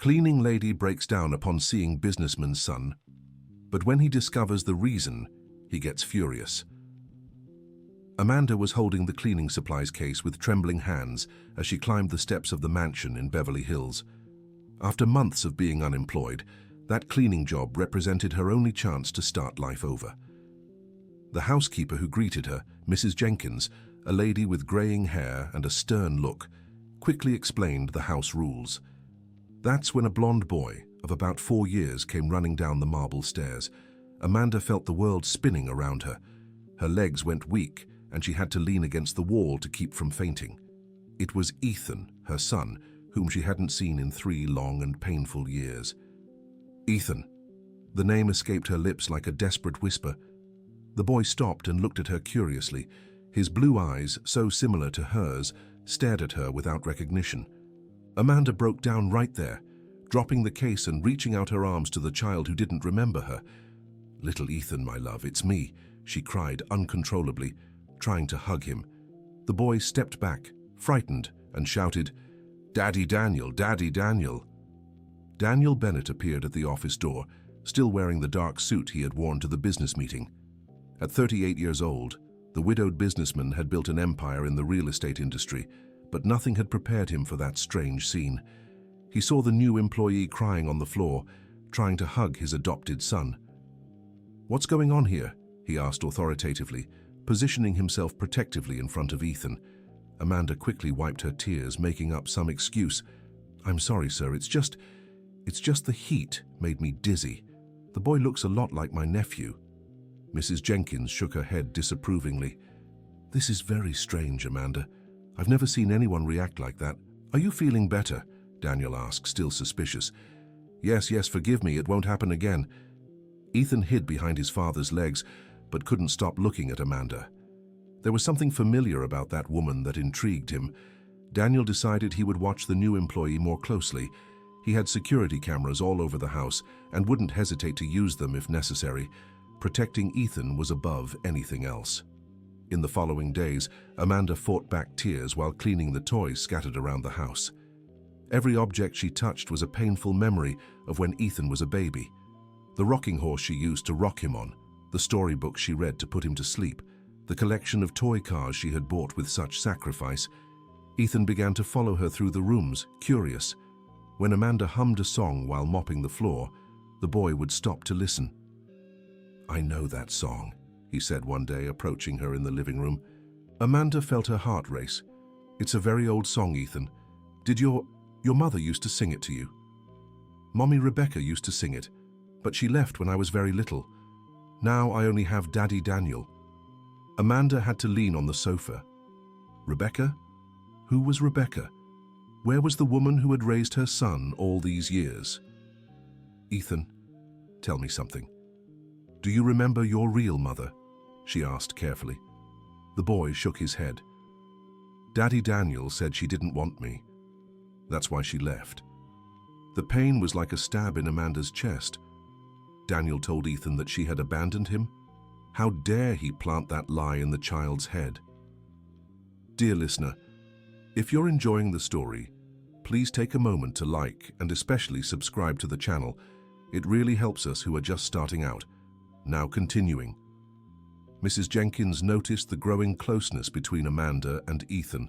Cleaning lady breaks down upon seeing businessman's son, but when he discovers the reason, he gets furious. Amanda was holding the cleaning supplies case with trembling hands as she climbed the steps of the mansion in Beverly Hills. After months of being unemployed, that cleaning job represented her only chance to start life over. The housekeeper who greeted her, Mrs. Jenkins, a lady with graying hair and a stern look, quickly explained the house rules. That's when a blonde boy of about 4 years came running down the marble stairs. Amanda felt the world spinning around her. Her legs went weak, and she had to lean against the wall to keep from fainting. It was Ethan, her son, whom she hadn't seen in 3 long and painful years. Ethan. The name escaped her lips like a desperate whisper. The boy stopped and looked at her curiously. His blue eyes, so similar to hers, stared at her without recognition. Amanda broke down right there, dropping the case and reaching out her arms to the child who didn't remember her. "Little Ethan, my love, it's me," she cried uncontrollably, trying to hug him. The boy stepped back, frightened, and shouted, "Daddy Daniel, Daddy Daniel." Daniel Bennett appeared at the office door, still wearing the dark suit he had worn to the business meeting. At 38 years old, the widowed businessman had built an empire in the real estate industry, but nothing had prepared him for that strange scene. He saw the new employee crying on the floor, trying to hug his adopted son. "What's going on here?" he asked authoritatively, positioning himself protectively in front of Ethan. Amanda quickly wiped her tears, making up some excuse. "I'm sorry, sir, it's just the heat made me dizzy. The boy looks a lot like my nephew." Mrs. Jenkins shook her head disapprovingly. "This is very strange, Amanda. I've never seen anyone react like that. Are you feeling better?" Daniel asked, still suspicious. Yes, forgive me, it won't happen again." Ethan hid behind his father's legs, but couldn't stop looking at Amanda. There was something familiar about that woman that intrigued him. Daniel decided he would watch the new employee more closely. He had security cameras all over the house and wouldn't hesitate to use them if necessary. Protecting Ethan was above anything else. In the following days, Amanda fought back tears while cleaning the toys scattered around the house. Every object she touched was a painful memory of when Ethan was a baby. The rocking horse she used to rock him on, the storybook she read to put him to sleep, the collection of toy cars she had bought with such sacrifice. Ethan began to follow her through the rooms, curious. When Amanda hummed a song while mopping the floor, the boy would stop to listen. "I know that song," he said one day, approaching her in the living room. Amanda felt her heart race. "It's a very old song, Ethan. Did your mother used to sing it to you?" "Mommy Rebecca used to sing it, but she left when I was very little. Now I only have Daddy Daniel." Amanda had to lean on the sofa. Rebecca? Who was Rebecca? Where was the woman who had raised her son all these years? "Ethan, tell me something. Do you remember your real mother?" she asked carefully. The boy shook his head. "Daddy Daniel said she didn't want me. That's why she left." The pain was like a stab in Amanda's chest. Daniel told Ethan that she had abandoned him. How dare he plant that lie in the child's head? Dear listener, if you're enjoying the story, please take a moment to like and especially subscribe to the channel. It really helps us who are just starting out. Now continuing. Mrs. Jenkins noticed the growing closeness between Amanda and Ethan.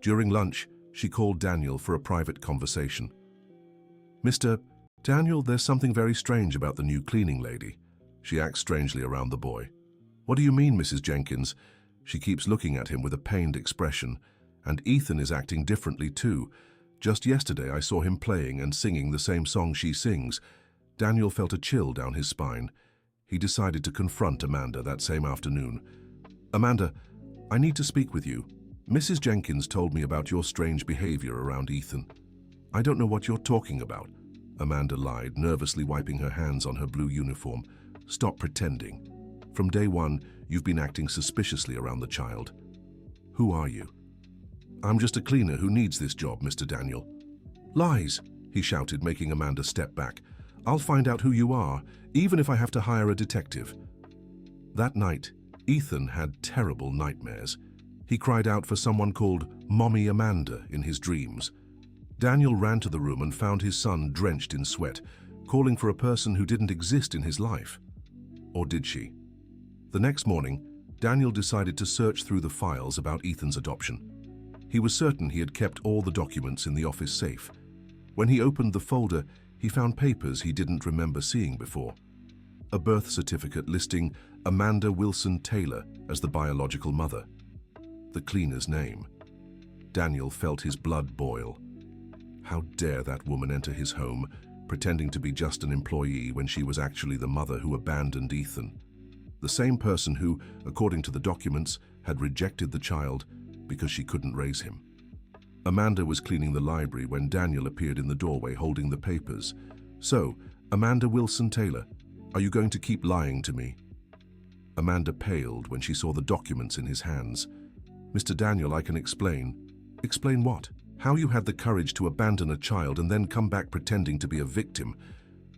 During lunch, she called Daniel for a private conversation. "Mr. Daniel, there's something very strange about the new cleaning lady." She acts strangely around the boy. "What do you mean, Mrs. Jenkins?" She keeps looking at him with a pained expression. And Ethan is acting differently too. Just yesterday I saw him playing and singing the same song she sings. Daniel felt a chill down his spine. He decided to confront Amanda that same afternoon. "Amanda, I need to speak with you. Mrs. Jenkins told me about your strange behavior around Ethan." "I don't know what you're talking about," Amanda lied, nervously wiping her hands on her blue uniform. "Stop pretending. From day one, you've been acting suspiciously around the child. Who are you?" "I'm just a cleaner who needs this job, Mr. Daniel." "Lies," he shouted, making Amanda step back. "I'll find out who you are, even if I have to hire a detective." That night, Ethan had terrible nightmares. He cried out for someone called Mommy Amanda in his dreams. Daniel ran to the room and found his son drenched in sweat, calling for a person who didn't exist in his life. Or did she? The next morning, Daniel decided to search through the files about Ethan's adoption. He was certain he had kept all the documents in the office safe. When he opened the folder, he found papers he didn't remember seeing before. A birth certificate listing Amanda Wilson Taylor as the biological mother. The cleaner's name. Daniel felt his blood boil. How dare that woman enter his home, pretending to be just an employee when she was actually the mother who abandoned Ethan. The same person who, according to the documents, had rejected the child because she couldn't raise him. Amanda was cleaning the library when Daniel appeared in the doorway holding the papers. "So, Amanda Wilson Taylor, are you going to keep lying to me?" Amanda paled when she saw the documents in his hands. "Mr. Daniel, I can explain." "Explain what?" "How you had the courage to abandon a child and then come back pretending to be a victim.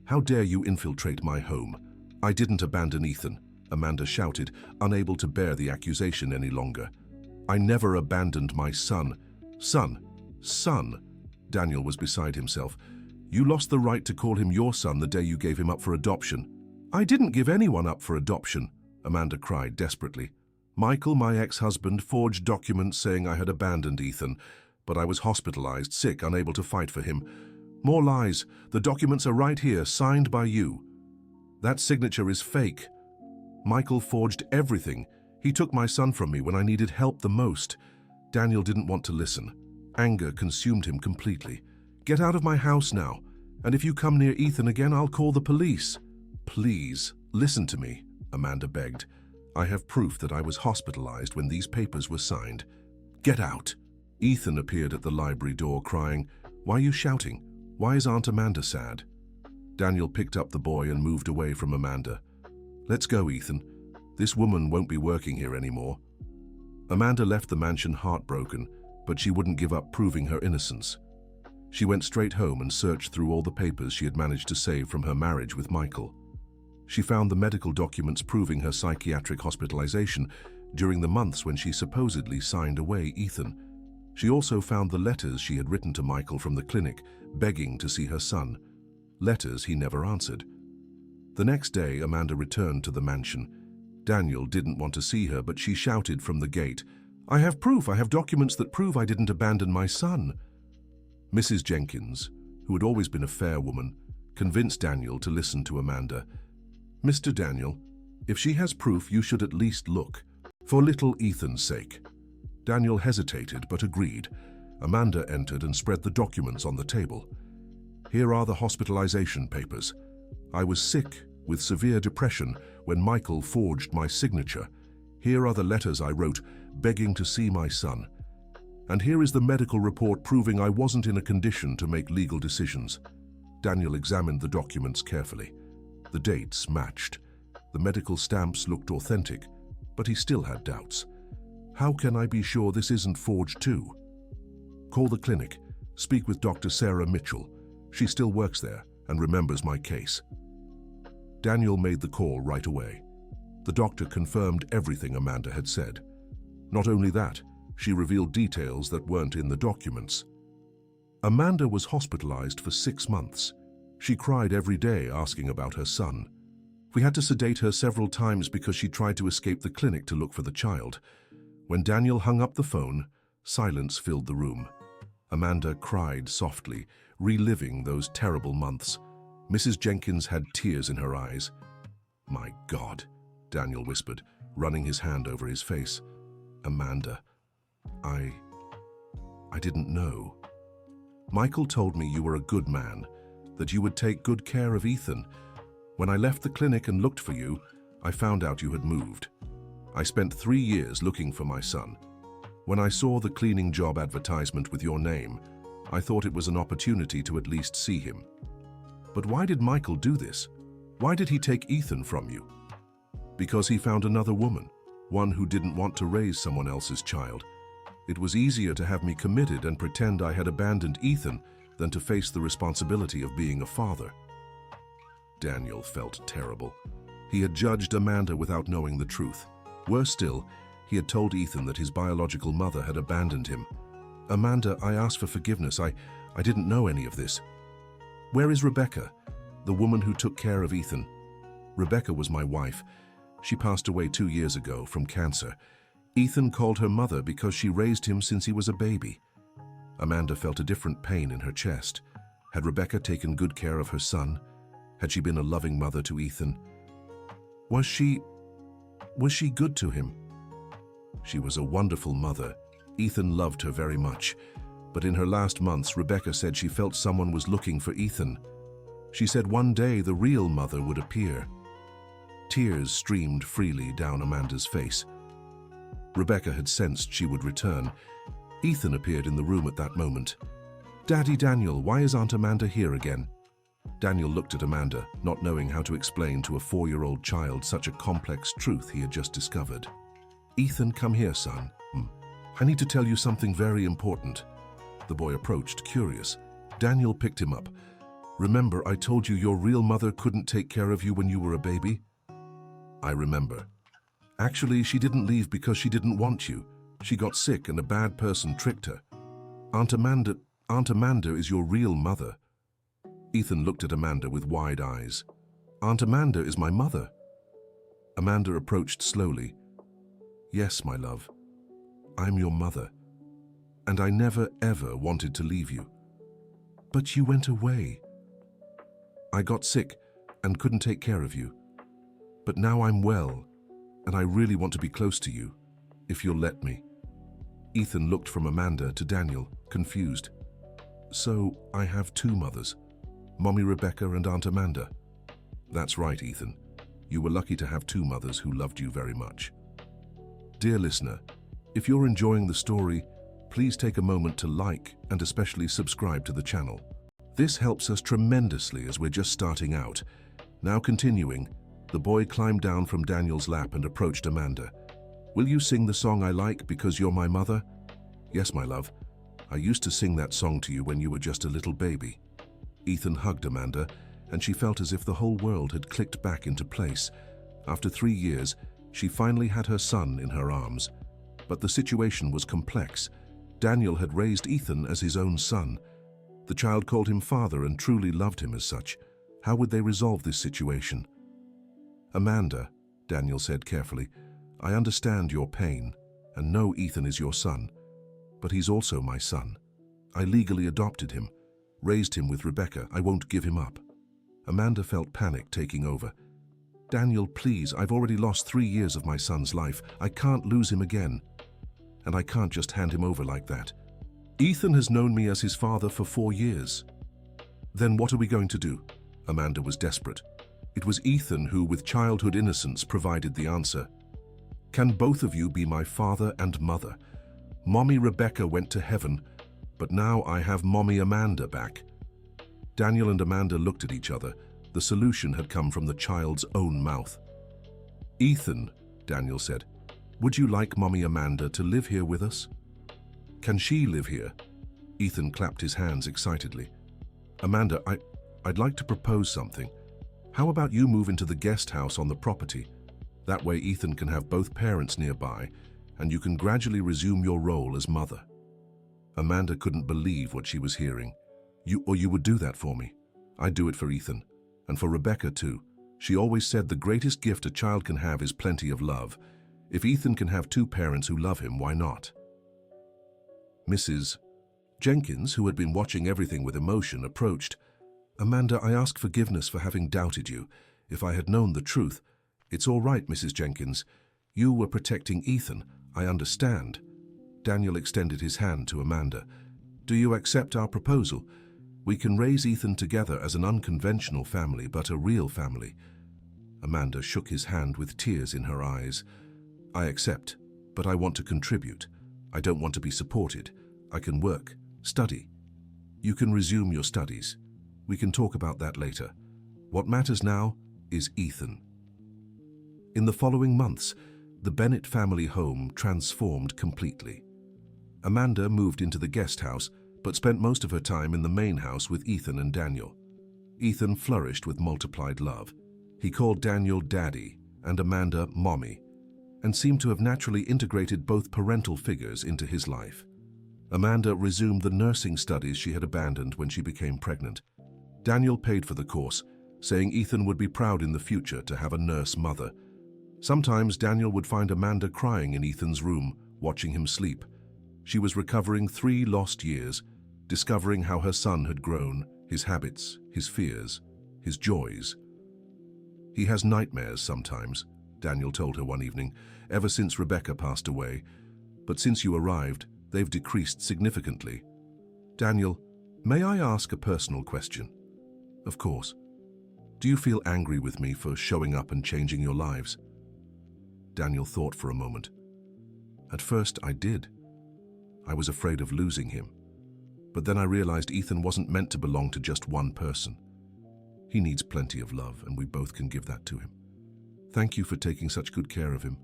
How dare you infiltrate my home?" "I didn't abandon Ethan," Amanda shouted, unable to bear the accusation any longer. "I never abandoned my son." Son? Daniel was beside himself. "You lost the right to call him your son the day you gave him up for adoption." "I didn't give anyone up for adoption," Amanda cried desperately. "Michael, my ex-husband, forged documents saying I had abandoned Ethan, but I was hospitalized, sick, unable to fight for him. More lies. The documents are right here, signed by you. That signature is fake. Michael forged everything. He took my son from me when I needed help the most." Daniel didn't want to listen. Anger consumed him completely. "Get out of my house now, and if you come near Ethan again, I'll call the police." "Please, listen to me," Amanda begged. "I have proof that I was hospitalized when these papers were signed. Get out." Ethan appeared at the library door crying, "Why are you shouting? Why is Aunt Amanda sad?" Daniel picked up the boy and moved away from Amanda. "Let's go, Ethan. This woman won't be working here anymore." Amanda left the mansion heartbroken, but she wouldn't give up proving her innocence. She went straight home and searched through all the papers she had managed to save from her marriage with Michael. She found the medical documents proving her psychiatric hospitalization during the months when she supposedly signed away Ethan. She also found the letters she had written to Michael from the clinic, begging to see her son. Letters he never answered. The next day, Amanda returned to the mansion. Daniel didn't want to see her, but she shouted from the gate, "I have proof! I have documents that prove I didn't abandon my son." Mrs. Jenkins, who had always been a fair woman, convinced Daniel to listen to Amanda. "Mr. Daniel, if she has proof, you should at least look, for little Ethan's sake." Daniel hesitated but agreed. Amanda entered and spread the documents on the table. "Here are the hospitalization papers. I was sick with severe depression when Michael forged my signature. Here are the letters I wrote begging to see my son. And here is the medical report proving I wasn't in a condition to make legal decisions." Daniel examined the documents carefully. The dates matched. The medical stamps looked authentic, but he still had doubts. "How can I be sure this isn't forged too?" "Call the clinic. Speak with Dr. Sarah Mitchell. She still works there and remembers my case." Daniel made the call right away. The doctor confirmed everything Amanda had said. Not only that, she revealed details that weren't in the documents. Amanda was hospitalized for 6 months. She cried every day asking about her son. We had to sedate her several times because she tried to escape the clinic to look for the child. When Daniel hung up the phone, silence filled the room. Amanda cried softly, reliving those terrible months. Mrs. Jenkins had tears in her eyes. "My God," Daniel whispered, running his hand over his face. "Amanda, I didn't know. Michael told me you were a good man, that you would take good care of Ethan. When I left the clinic and looked for you, I found out you had moved. I spent 3 years looking for my son. When I saw the cleaning job advertisement with your name, I thought it was an opportunity to at least see him. But why did Michael do this? Why did he take Ethan from you?" "Because he found another woman, one who didn't want to raise someone else's child. It was easier to have me committed and pretend I had abandoned Ethan than to face the responsibility of being a father." Daniel felt terrible. He had judged Amanda without knowing the truth. Worse still, he had told Ethan that his biological mother had abandoned him. "Amanda, I ask for forgiveness. I I didn't know any of this. Where is Rebecca, the woman who took care of Ethan? Rebecca was my wife. She passed away 2 years ago from cancer. Ethan called her mother because she raised him since he was a baby. Amanda felt a different pain in her chest. Had Rebecca taken good care of her son? Had she been a loving mother to Ethan? Was she good to him? She was a wonderful mother. Ethan loved her very much. But in her last months, Rebecca said she felt someone was looking for Ethan. She said one day the real mother would appear. Tears streamed freely down Amanda's face. Rebecca had sensed she would return. Ethan appeared in the room at that moment. "Daddy Daniel, why is Aunt Amanda here again?" Daniel looked at Amanda, not knowing how to explain to a 4-year-old child such a complex truth he had just discovered. "Ethan, come here, son. I need to tell you something very important." The boy approached, curious. Daniel picked him up. "Remember, I told you your real mother couldn't take care of you when you were a baby?" "I remember. Actually, she didn't leave because she didn't want you. She got sick and a bad person tricked her. Aunt Amanda is your real mother." Ethan looked at Amanda with wide eyes. "Aunt Amanda is my mother." Amanda approached slowly. "Yes, my love. I'm your mother. And I never, ever wanted to leave you. But you went away. I got sick and couldn't take care of you. But now I'm well, and I really want to be close to you, if you'll let me." Ethan looked from Amanda to Daniel, confused. "So I have 2 mothers, Mommy Rebecca and Aunt Amanda." "That's right, Ethan. You were lucky to have 2 mothers who loved you very much." Dear listener, if you're enjoying the story, please take a moment to like and especially subscribe to the channel. This helps us tremendously as we're just starting out. Now continuing, the boy climbed down from Daniel's lap and approached Amanda. "Will you sing the song I like because you're my mother?" "Yes, my love. I used to sing that song to you when you were just a little baby." Ethan hugged Amanda, and she felt as if the whole world had clicked back into place. After 3 years, she finally had her son in her arms. But the situation was complex. Daniel had raised Ethan as his own son. The child called him father and truly loved him as such. How would they resolve this situation? "Amanda," Daniel said carefully, "I understand your pain and know Ethan is your son, but he's also my son. I legally adopted him, raised him with Rebecca. I won't give him up." Amanda felt panic taking over. "Daniel, please, I've already lost 3 years of my son's life. I can't lose him again. And I can't just hand him over like that. Ethan has known me as his father for 4 years. Then what are we going to do?" Amanda was desperate. It was Ethan who, with childhood innocence, provided the answer. "Can both of you be my father and mother? Mommy Rebecca went to heaven, but now I have Mommy Amanda back." Daniel and Amanda looked at each other. The solution had come from the child's own mouth. "Ethan," Daniel said, "would you like Mommy Amanda to live here with us?" "Can she live here?" Ethan clapped his hands excitedly. "Amanda, I'd like to propose something. How about you move into the guest house on the property? That way Ethan can have both parents nearby, and you can gradually resume your role as mother." Amanda couldn't believe what she was hearing. You would do that for me?" "I'd do it for Ethan, and for Rebecca too. She always said the greatest gift a child can have is plenty of love. If Ethan can have 2 parents who love him, why not?" Mrs. Jenkins, who had been watching everything with emotion, approached. "Amanda, I ask forgiveness for having doubted you. If I had known the truth—" "It's all right, Mrs. Jenkins. You were protecting Ethan. I understand." Daniel extended his hand to Amanda. "Do you accept our proposal? We can raise Ethan together as an unconventional family, but a real family." Amanda shook his hand with tears in her eyes. "I accept, but I want to contribute. I don't want to be supported. I can work, study. You can resume your studies. We can talk about that later. What matters now is Ethan." In the following months, the Bennett family home transformed completely. Amanda moved into the guest house, but spent most of her time in the main house with Ethan and Daniel. Ethan flourished with multiplied love. He called Daniel Daddy and Amanda Mommy, and seemed to have naturally integrated both parental figures into his life. Amanda resumed the nursing studies she had abandoned when she became pregnant. Daniel paid for the course, saying Ethan would be proud in the future to have a nurse mother. Sometimes Daniel would find Amanda crying in Ethan's room, watching him sleep. She was recovering 3 lost years, discovering how her son had grown, his habits, his fears, his joys. "He has nightmares sometimes," Daniel told her one evening, "ever since Rebecca passed away. But since you arrived, they've decreased significantly." "Daniel, may I ask a personal question?" "Of course. Do you feel angry with me for showing up and changing your lives?" Daniel thought for a moment. "At first, I did. I was afraid of losing him. But then I realized Ethan wasn't meant to belong to just one person. He needs plenty of love, and we both can give that to him. Thank you for taking such good care of him.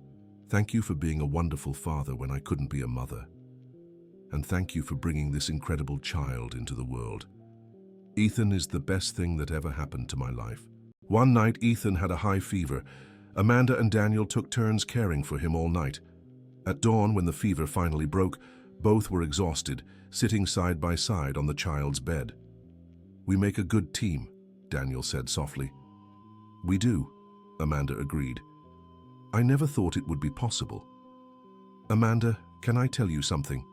Thank you for being a wonderful father when I couldn't be a mother. And thank you for bringing this incredible child into the world. Ethan is the best thing that ever happened to my life." One night, Ethan had a high fever. Amanda and Daniel took turns caring for him all night. At dawn, when the fever finally broke, both were exhausted, sitting side by side on the child's bed. "We make a good team," Daniel said softly. "We do," Amanda agreed. "I never thought it would be possible." "Amanda, can I tell you something?"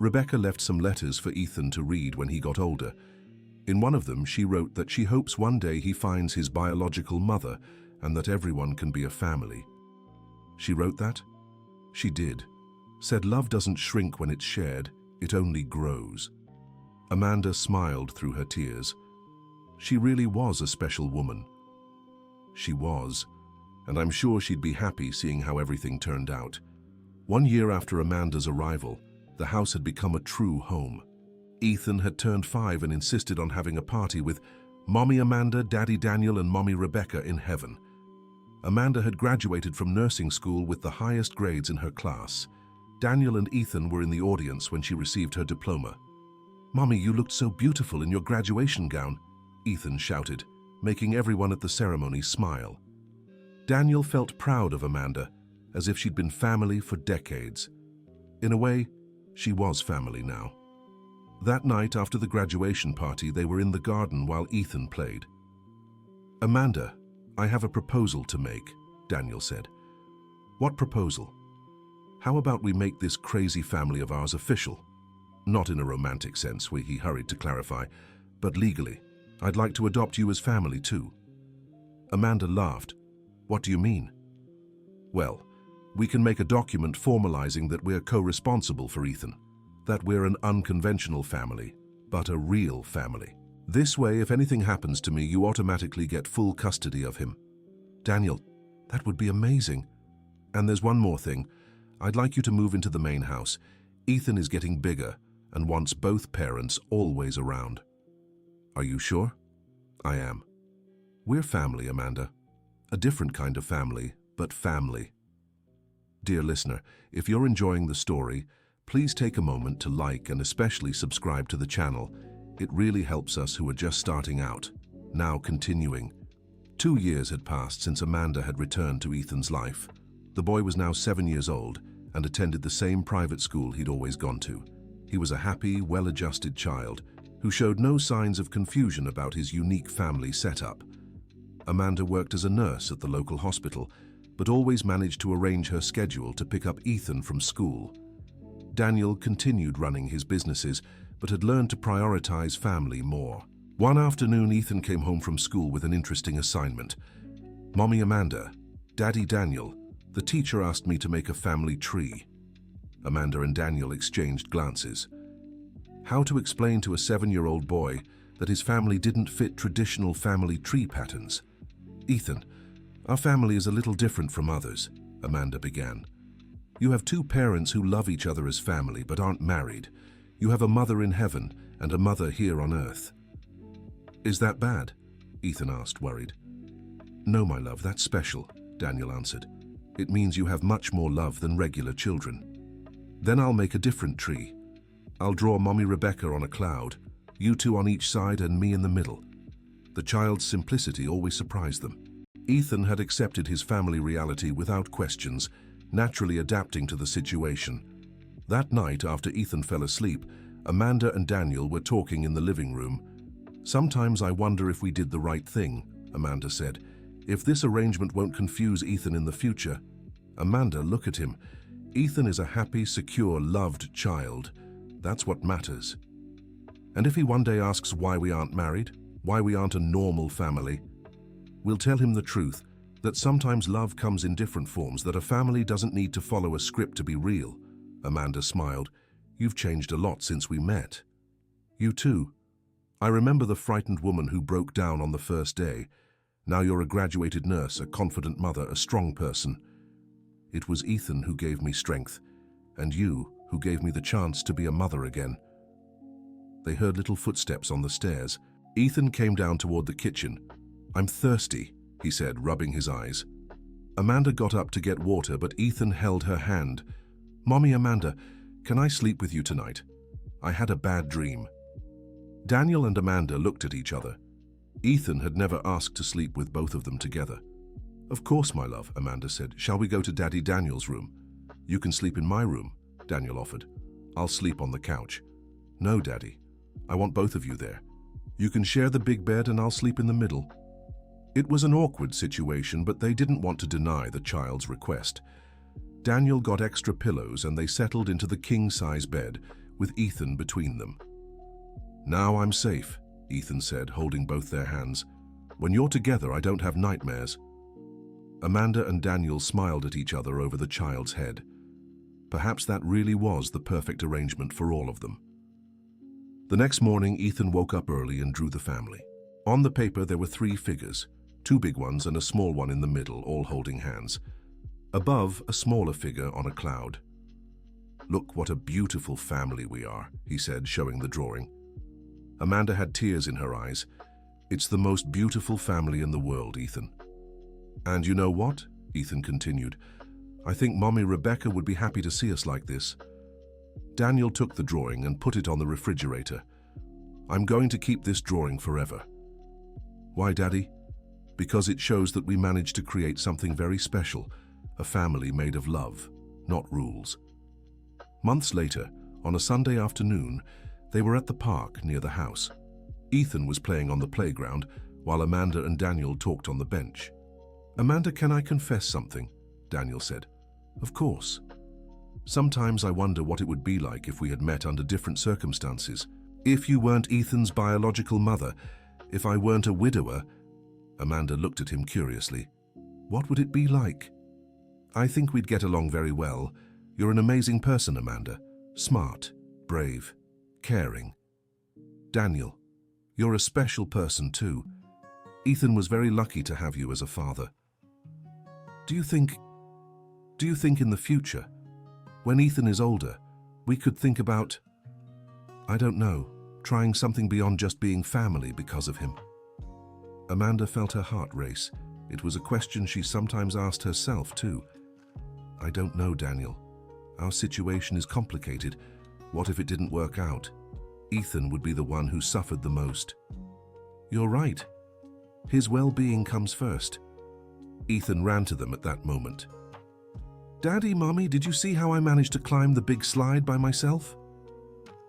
Rebecca left some letters for Ethan to read when he got older. In one of them, she wrote that she hopes one day he finds his biological mother and that everyone can be a family. She wrote that? She did. Said love doesn't shrink when it's shared, it only grows. Amanda smiled through her tears. She really was a special woman. She was, and I'm sure she'd be happy seeing how everything turned out. 1 year after Amanda's arrival, the house had become a true home. Ethan had turned 5 and insisted on having a party with Mommy Amanda, Daddy Daniel, and Mommy Rebecca in heaven. Amanda had graduated from nursing school with the highest grades in her class. Daniel and Ethan were in the audience when she received her diploma. "Mommy, you looked so beautiful in your graduation gown," Ethan shouted, making everyone at the ceremony smile. Daniel felt proud of Amanda, as if she'd been family for decades. In a way, she was family now. That night after the graduation party, they were in the garden while Ethan played. "Amanda, I have a proposal to make," Daniel said. "What proposal?" "How about we make this crazy family of ours official? Not in a romantic sense," he hurried to clarify, "but legally. I'd like to adopt you as family too." Amanda laughed. "What do you mean?" "Well, we can make a document formalizing that we're co-responsible for Ethan. That we're an unconventional family, but a real family. This way, if anything happens to me, you automatically get full custody of him." "Daniel, that would be amazing. And there's one more thing. I'd like you to move into the main house. Ethan is getting bigger and wants both parents always around." "Are you sure?" "I am. We're family, Amanda. A different kind of family, but family." Dear listener, if you're enjoying the story, please take a moment to like and especially subscribe to the channel. It really helps us who are just starting out. Now continuing. 2 years had passed since Amanda had returned to Ethan's life. The boy was now 7 years old and attended the same private school he'd always gone to. He was a happy, well-adjusted child who showed no signs of confusion about his unique family setup. Amanda worked as a nurse at the local hospital, but always managed to arrange her schedule to pick up Ethan from school. Daniel continued running his businesses, but had learned to prioritize family more. One afternoon, Ethan came home from school with an interesting assignment. "Mommy Amanda, Daddy Daniel, the teacher asked me to make a family tree." Amanda and Daniel exchanged glances. How to explain to a 7-year-old boy that his family didn't fit traditional family tree patterns? "Ethan, our family is a little different from others," Amanda began. "You have 2 parents who love each other as family but aren't married. You have a mother in heaven and a mother here on earth." "Is that bad?" Ethan asked, worried. "No, my love, that's special," Daniel answered. "It means you have much more love than regular children." "Then I'll make a different tree. I'll draw Mommy Rebecca on a cloud, you 2 on each side and me in the middle." The child's simplicity always surprised them. Ethan had accepted his family reality without questions, naturally adapting to the situation. That night, after Ethan fell asleep, Amanda and Daniel were talking in the living room. "Sometimes I wonder if we did the right thing," Amanda said. "If this arrangement won't confuse Ethan in the future." "Amanda, look at him. Ethan is a happy, secure, loved child. That's what matters. And if he one day asks why we aren't married, why we aren't a normal family, we'll tell him the truth, that sometimes love comes in different forms, that a family doesn't need to follow a script to be real." Amanda smiled. "You've changed a lot since we met." "You too. I remember the frightened woman who broke down on the first day. Now you're a graduated nurse, a confident mother, a strong person. It was Ethan who gave me strength, and you who gave me the chance to be a mother again." They heard little footsteps on the stairs. Ethan came down toward the kitchen. "I'm thirsty," he said, rubbing his eyes. Amanda got up to get water, but Ethan held her hand. "Mommy, Amanda, can I sleep with you tonight? I had a bad dream." Daniel and Amanda looked at each other. Ethan had never asked to sleep with both of them together. "Of course, my love," Amanda said. "Shall we go to Daddy Daniel's room?" "You can sleep in my room," Daniel offered. "I'll sleep on the couch." "No, Daddy. I want both of you there. You can share the big bed and I'll sleep in the middle." It was an awkward situation, but they didn't want to deny the child's request. Daniel got extra pillows and they settled into the king-size bed with Ethan between them. "Now I'm safe," Ethan said, holding both their hands. "When you're together, I don't have nightmares." Amanda and Daniel smiled at each other over the child's head. Perhaps that really was the perfect arrangement for all of them. The next morning, Ethan woke up early and drew the family. On the paper, there were 3 figures, 2 big ones and a small one in the middle, all holding hands. Above, a smaller figure on a cloud. "Look what a beautiful family we are," he said, showing the drawing. Amanda had tears in her eyes. "It's the most beautiful family in the world, Ethan." "And you know what?" Ethan continued. "I think Mommy Rebecca would be happy to see us like this." Daniel took the drawing and put it on the refrigerator. "I'm going to keep this drawing forever." "Why, Daddy?" "Because it shows that we managed to create something very special, a family made of love, not rules." Months later, on a Sunday afternoon, they were at the park near the house. Ethan was playing on the playground, while Amanda and Daniel talked on the bench. "Amanda, can I confess something?" Daniel said. "Of course. Sometimes I wonder what it would be like if we had met under different circumstances. If you weren't Ethan's biological mother, if I weren't a widower." Amanda looked at him curiously. "What would it be like?" "I think we'd get along very well. You're an amazing person, Amanda. Smart, brave, caring. Daniel, you're a special person too. Ethan was very lucky to have you as a father. Do you think in the future, when Ethan is older, we could think about, I don't know, trying something beyond just being family because of him?" Amanda felt her heart race. It was a question she sometimes asked herself too. "I don't know, Daniel. Our situation is complicated. What if it didn't work out? Ethan would be the one who suffered the most." "You're right. His well-being comes first." Ethan ran to them at that moment. "Daddy, Mommy, did you see how I managed to climb the big slide by myself?"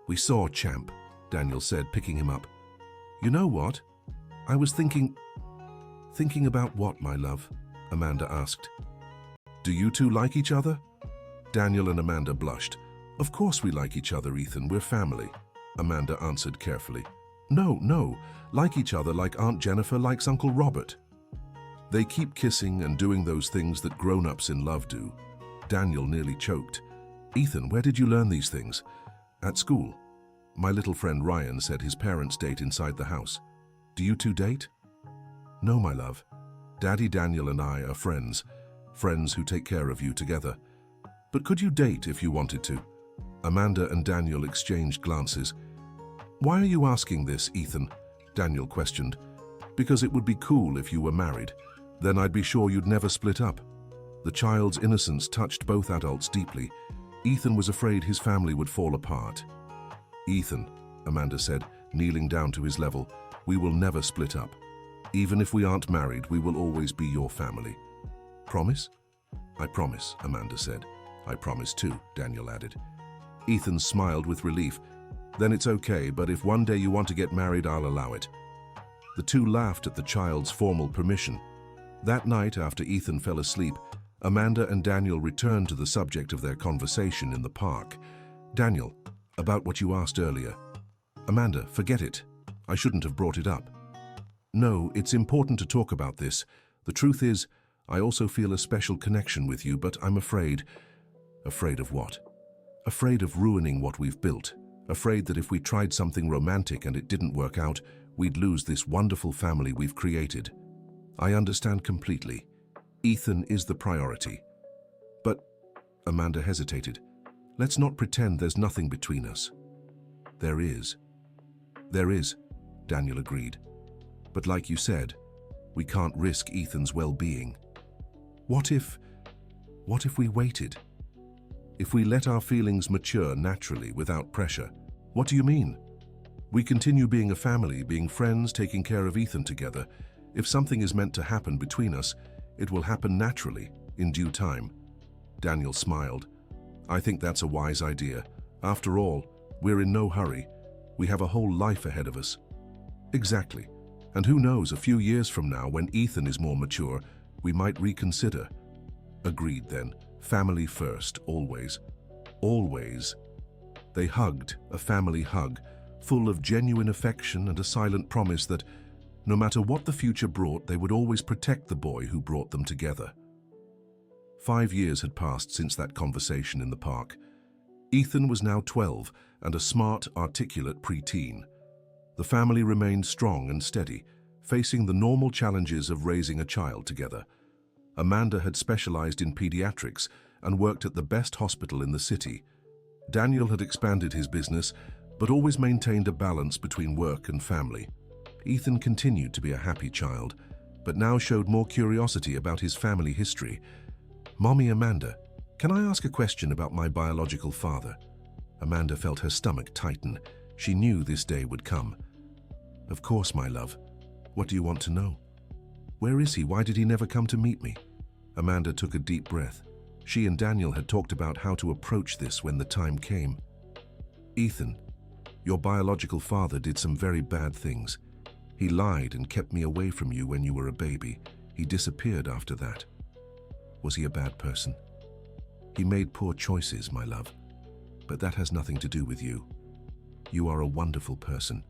"We saw, champ," Daniel said, picking him up. "You know what? I was thinking..." "Thinking about what, my love?" Amanda asked. "Do you two like each other?" Daniel and Amanda blushed. "Of course we like each other, Ethan. We're family," Amanda answered carefully. No, like each other like Aunt Jennifer likes Uncle Robert." They keep kissing and doing those things that grown-ups in love do. Daniel nearly choked. "Ethan, where did you learn these things?" "At school. My little friend Ryan said his parents date inside the house." "Do you two date?" "No, my love. Daddy Daniel and I are friends who take care of you together. But could you date if you wanted to?" Amanda and Daniel exchanged glances. "Why are you asking this, Ethan?" Daniel questioned. "Because it would be cool if you were married. Then I'd be sure you'd never split up." The child's innocence touched both adults deeply. Ethan was afraid his family would fall apart. "Ethan," Amanda said, kneeling down to his level, "we will never split up. Even if we aren't married, we will always be your family. Promise?" "I promise," Amanda said. "I promise too," Daniel added. Ethan smiled with relief. Then it's okay, but if one day you want to get married, I'll allow it. The two laughed at the child's formal permission. That night, after Ethan fell asleep, Amanda and Daniel returned to the subject of their conversation in the park. Daniel, about what you asked earlier. Amanda, forget it. I shouldn't have brought it up. No, it's important to talk about this. The truth is, I also feel a special connection with you, but I'm afraid. Afraid of what? Afraid of ruining what we've built. Afraid that if we tried something romantic and it didn't work out, we'd lose this wonderful family we've created. I understand completely. Ethan is the priority. But, Amanda hesitated, let's not pretend there's nothing between us. There is. There is, Daniel agreed. But like you said, we can't risk Ethan's well-being. What if we waited? If we let our feelings mature naturally without pressure? What do you mean? We continue being a family, being friends, taking care of Ethan together. If something is meant to happen between us, it will happen naturally, in due time. Daniel smiled. I think that's a wise idea. After all, we're in no hurry. We have a whole life ahead of us. Exactly. And who knows, a few years from now, when Ethan is more mature, we might reconsider. Agreed then. Family first, always. Always. They hugged, a family hug, full of genuine affection and a silent promise that, no matter what the future brought, they would always protect the boy who brought them together. 5 years had passed since that conversation in the park. Ethan was now 12 and a smart, articulate preteen. The family remained strong and steady, facing the normal challenges of raising a child together. Amanda had specialized in pediatrics and worked at the best hospital in the city. Daniel had expanded his business, but always maintained a balance between work and family. Ethan continued to be a happy child, but now showed more curiosity about his family history. Mommy Amanda, can I ask a question about my biological father? Amanda felt her stomach tighten. She knew this day would come. Of course, my love. What do you want to know? Where is he? Why did he never come to meet me? Amanda took a deep breath. She and Daniel had talked about how to approach this when the time came. Ethan, your biological father did some very bad things. He lied and kept me away from you when you were a baby. He disappeared after that. Was he a bad person? He made poor choices, my love. But that has nothing to do with you. You are a wonderful person.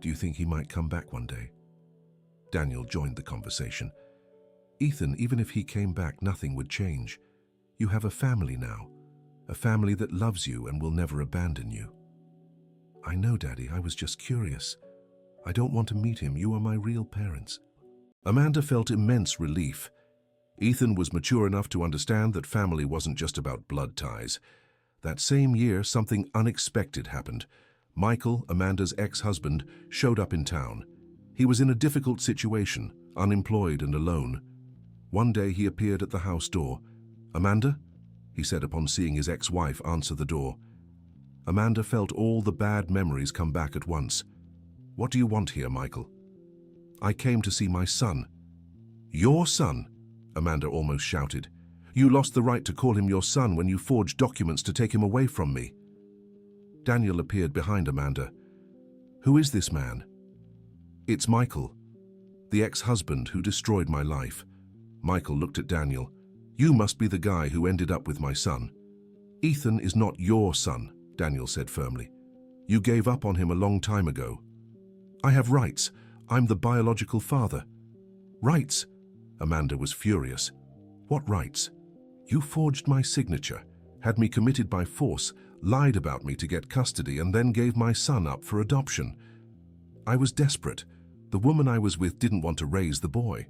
Do you think he might come back one day? Daniel joined the conversation. Ethan, even if he came back, nothing would change. You have a family now. A family that loves you and will never abandon you. I know, Daddy. I was just curious. I don't want to meet him. You are my real parents. Amanda felt immense relief. Ethan was mature enough to understand that family wasn't just about blood ties. That same year, something unexpected happened. Michael, Amanda's ex-husband, showed up in town. He was in a difficult situation, unemployed and alone. One day he appeared at the house door. Amanda? He said upon seeing his ex-wife answer the door. Amanda felt all the bad memories come back at once. What do you want here, Michael? I came to see my son. Your son? Amanda almost shouted. You lost the right to call him your son when you forged documents to take him away from me. Daniel appeared behind Amanda. Who is this man? It's Michael, the ex-husband who destroyed my life. Michael looked at Daniel. You must be the guy who ended up with my son. Ethan is not your son, Daniel said firmly. You gave up on him a long time ago. I have rights. I'm the biological father. Rights? Amanda was furious. What rights? You forged my signature, had me committed by force, lied about me to get custody, and then gave my son up for adoption. I was desperate. The woman I was with didn't want to raise the boy.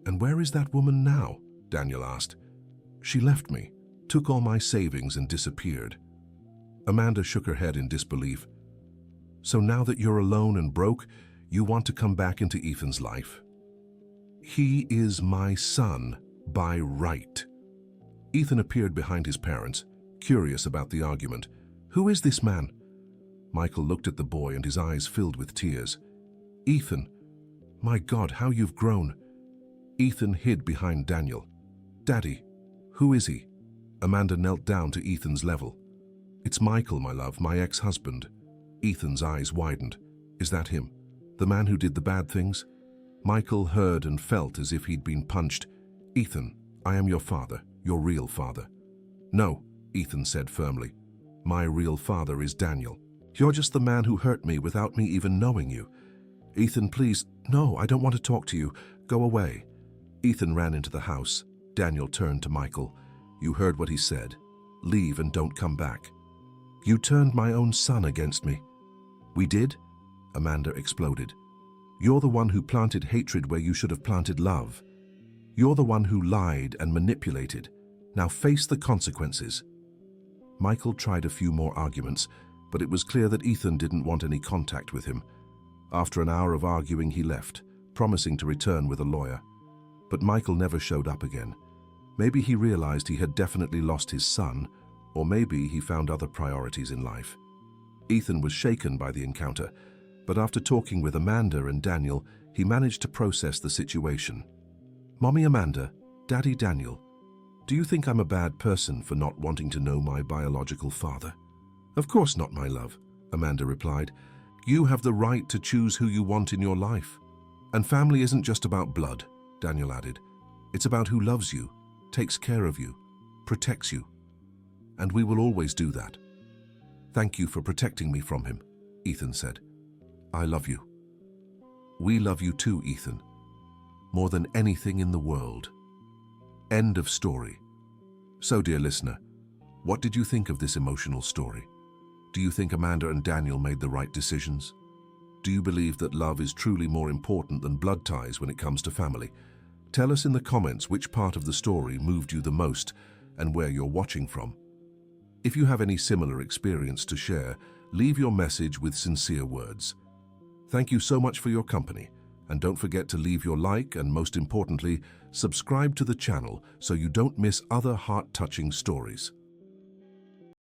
And where is that woman now? Daniel asked. She left me, took all my savings and disappeared. Amanda shook her head in disbelief. So now that you're alone and broke, you want to come back into Ethan's life? He is my son by right. Ethan appeared behind his parents, curious about the argument. Who is this man? Michael looked at the boy and his eyes filled with tears. Ethan, my God, how you've grown. Ethan hid behind Daniel. Daddy, who is he? Amanda knelt down to Ethan's level. It's Michael, my love, my ex-husband. Ethan's eyes widened. Is that him? The man who did the bad things? Michael heard and felt as if he'd been punched. Ethan, I am your father, your real father. No, Ethan said firmly. My real father is Daniel. You're just the man who hurt me without me even knowing you. Ethan, please, no, I don't want to talk to you. Go away. Ethan ran into the house. Daniel turned to Michael. You heard what he said. Leave and don't come back. You turned my own son against me. We did? Amanda exploded. You're the one who planted hatred where you should have planted love. You're the one who lied and manipulated. Now face the consequences. Michael tried a few more arguments, but it was clear that Ethan didn't want any contact with him. After an hour of arguing, he left, promising to return with a lawyer. But Michael never showed up again. Maybe he realized he had definitely lost his son, or maybe he found other priorities in life. Ethan was shaken by the encounter, but after talking with Amanda and Daniel, he managed to process the situation. Mommy Amanda, Daddy Daniel, do you think I'm a bad person for not wanting to know my biological father? Of course not, my love, Amanda replied. You have the right to choose who you want in your life. And family isn't just about blood, Daniel added. It's about who loves you, takes care of you, protects you. And we will always do that. Thank you for protecting me from him, Ethan said. I love you. We love you too, Ethan. More than anything in the world. End of story. So, dear listener, what did you think of this emotional story? Do you think Amanda and Daniel made the right decisions? Do you believe that love is truly more important than blood ties when it comes to family? Tell us in the comments which part of the story moved you the most and where you're watching from. If you have any similar experience to share, leave your message with sincere words. Thank you so much for your company, and don't forget to leave your like and, most importantly, subscribe to the channel so you don't miss other heart-touching stories.